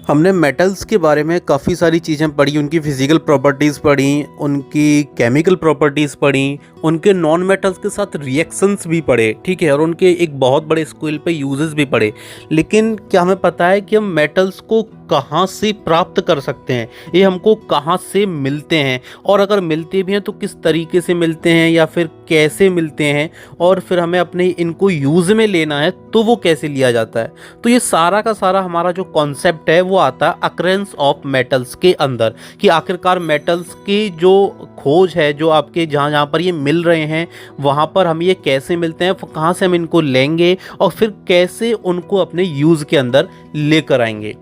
हमने मेटल्स के बारे में काफ़ी सारी चीज़ें पढ़ी, उनकी फिज़िकल प्रॉपर्टीज़ पढ़ी, उनकी केमिकल प्रॉपर्टीज़ पढ़ी, उनके नॉन मेटल्स के साथ रिएक्शंस भी पढ़े, ठीक है, और उनके एक बहुत बड़े स्केल पे यूजेस भी पढ़े। लेकिन क्या हमें पता है कि हम मेटल्स को कहाँ से प्राप्त कर सकते हैं, ये हमको कहाँ से मिलते हैं, और अगर मिलते भी हैं तो किस तरीके से मिलते हैं या फिर कैसे मिलते हैं, और फिर हमें अपने इनको यूज़ में लेना है तो वो कैसे लिया जाता है। तो ये सारा का सारा हमारा जो कॉन्सेप्ट है वो आता है अकरेंस ऑफ मेटल्स के अंदर, कि आखिरकार मेटल्स की जो खोज है, जो आपके जहाँ जहाँ पर ये मिल रहे हैं वहाँ पर हम ये कैसे मिलते हैं, कहाँ से हम इनको लेंगे और फिर कैसे उनको अपने यूज़ के अंदर लेकर आएंगे।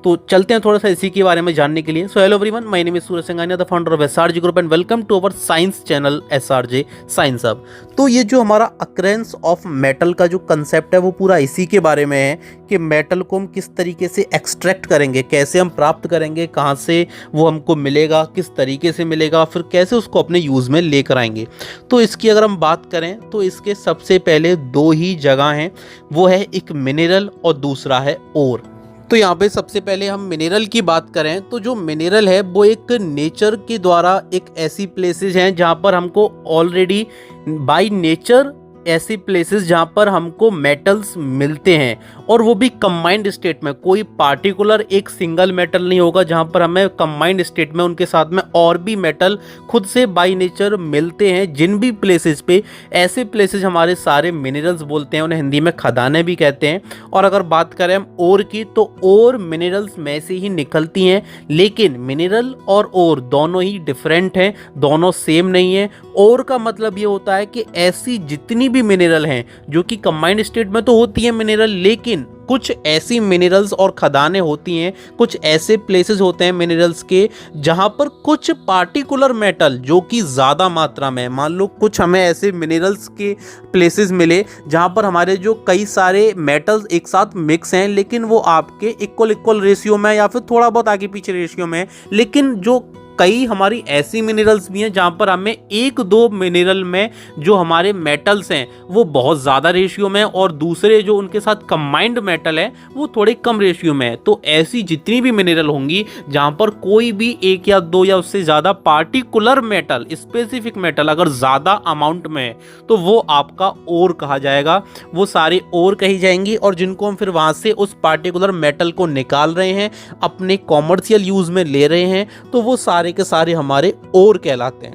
तो चलते हैं थोड़ा सा इसी के बारे में जानने के लिए। So hello everyone, my name is Suraj Singhania, the founder of SRJ group, and welcome to our science channel SRJ science hub. तो ये जो हमारा अकरेंस ऑफ मेटल का जो कंसेप्ट है वो पूरा इसी के बारे में है कि मेटल को हम किस तरीके से एक्सट्रैक्ट करेंगे, कैसे हम प्राप्त करेंगे, कहाँ से वो हमको मिलेगा, किस तरीके से मिलेगा, फिर कैसे उसको अपने यूज़ में लेकर आएंगे। तो इसकी अगर हम बात करें तो इसके सबसे पहले दो ही जगह हैं, वो है एक मिनरल और दूसरा है ओर। तो यहाँ पे सबसे पहले हम मिनरल की बात करें तो जो मिनरल है वो एक नेचर के द्वारा एक ऐसी प्लेसेस हैं जहाँ पर हमको ऑलरेडी बाय नेचर ऐसी प्लेसेस जहाँ पर हमको मेटल्स मिलते हैं, और वो भी कंबाइंड स्टेट में। कोई पार्टिकुलर एक सिंगल मेटल नहीं होगा जहाँ पर हमें कंबाइंड स्टेट में उनके साथ में और भी मेटल खुद से बाय नेचर मिलते हैं। जिन भी प्लेसेस पे ऐसे प्लेसेस हमारे सारे मिनरल्स बोलते हैं, उन्हें हिंदी में खदानें भी कहते हैं। और अगर बात करें हम ओर की तो ओर मिनरल्स में से ही निकलती हैं, लेकिन मिनरल और ओर दोनों ही डिफरेंट हैं, दोनों सेम नहीं है। ओर का मतलब ये होता है कि ऐसी जितनी भी मिनरल हैं जो कि कंबाइंड स्टेट में तो होती है मिनरल, लेकिन कुछ ऐसी मिनरल्स और खदानें होती हैं, कुछ ऐसे प्लेसेस होते हैं मिनरल्स के जहां पर कुछ पार्टिकुलर मेटल जो कि ज़्यादा मात्रा में, मान लो कुछ हमें ऐसे मिनरल्स के प्लेसेस मिले जहां पर हमारे जो कई सारे मेटल्स एक साथ मिक्स हैं, लेकिन वो आपके इक्वल रेशियो में या फिर थोड़ा बहुत आगे पीछे रेशियो में, लेकिन जो कई हमारी ऐसी मिनरल्स भी हैं जहाँ पर हमें एक दो मिनरल में जो हमारे मेटल्स हैं वो बहुत ज़्यादा रेशियो में, और दूसरे जो उनके साथ कंबाइंड मेटल है वो थोड़े कम रेशियो में है। तो ऐसी जितनी भी मिनरल होंगी जहाँ पर कोई भी एक या दो या उससे ज़्यादा पार्टिकुलर मेटल, स्पेसिफिक मेटल अगर ज़्यादा अमाउंट में है तो वो आपका ओर कहा जाएगा, वो सारे ओर कही जाएंगी। और जिनको हम फिर वहाँ से उस पार्टिकुलर मेटल को निकाल रहे हैं, अपने कॉमर्शियल यूज़ में ले रहे हैं, तो वो सारे के सारे हमारे ओर कहलाते हैं।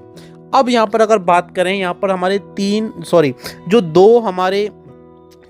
अब यहां पर अगर बात करें, यहां पर हमारे जो दो हमारे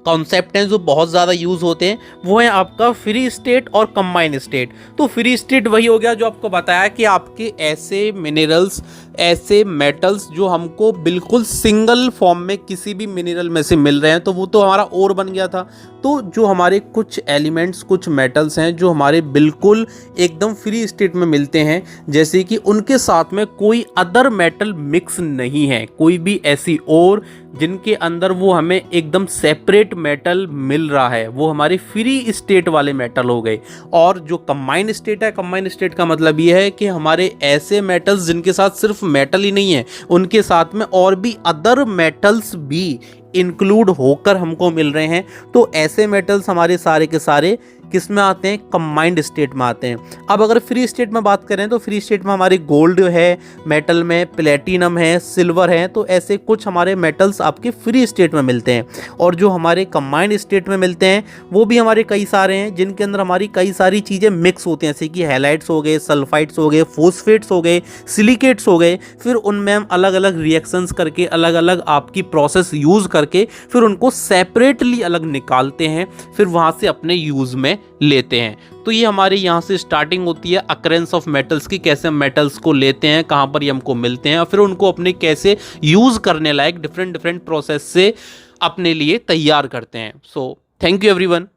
कॉन्सेप्ट हैं जो बहुत ज़्यादा यूज़ होते हैं, वो है आपका फ्री स्टेट और कंबाइंड स्टेट। तो फ्री स्टेट वही हो गया जो आपको बताया कि आपके ऐसे मिनरल्स, ऐसे मेटल्स जो हमको बिल्कुल सिंगल फॉर्म में किसी भी मिनरल में से मिल रहे हैं, तो वो तो हमारा ओर बन गया था। तो जो हमारे कुछ एलिमेंट्स, कुछ मेटल्स हैं जो हमारे बिल्कुल एकदम फ्री स्टेट में मिलते हैं, जैसे कि उनके साथ में कोई अदर मेटल मिक्स नहीं है, कोई भी ऐसी ओर जिनके अंदर वो हमें एकदम सेपरेट मेटल मिल रहा है, वो हमारे फ्री स्टेट वाले मेटल हो गए। और जो कंबाइंड स्टेट है, कंबाइंड स्टेट का मतलब ये है कि हमारे ऐसे मेटल्स जिनके साथ सिर्फ मेटल ही नहीं है, उनके साथ में और भी अदर मेटल्स भी इंक्लूड होकर हमको मिल रहे हैं। तो ऐसे मेटल्स हमारे सारे के सारे किस में आते हैं, कंबाइंड स्टेट में आते हैं। अब अगर फ्री स्टेट में बात करें तो फ्री स्टेट में हमारे गोल्ड है मेटल में, प्लेटिनम है, सिल्वर है, तो ऐसे कुछ हमारे मेटल्स आपके फ्री स्टेट में मिलते हैं। और जो हमारे कंबाइंड स्टेट में मिलते हैं वो भी हमारे कई सारे हैं, जिनके अंदर हमारी कई सारी चीज़ें मिक्स होती हैं, जैसे कि हैलाइड्स हो गए, सल्फाइड्स हो गए, फोस्फेट्स हो गए, सिलिकेट्स हो गए। फिर उनमें हम अलग अलग रिएक्शंस करके, अलग अलग आपकी प्रोसेस यूज़ करके फिर उनको सेपरेटली अलग निकालते हैं, फिर वहाँ से अपने यूज़ में लेते हैं। तो ये हमारे यहाँ से स्टार्टिंग होती है अकरेंस ऑफ मेटल्स की, कैसे हम मेटल्स को लेते हैं, कहाँ पर ये हमको मिलते हैं, और फिर उनको अपने कैसे यूज़ करने लायक डिफरेंट प्रोसेस से अपने लिए तैयार करते हैं। So thank you everyone.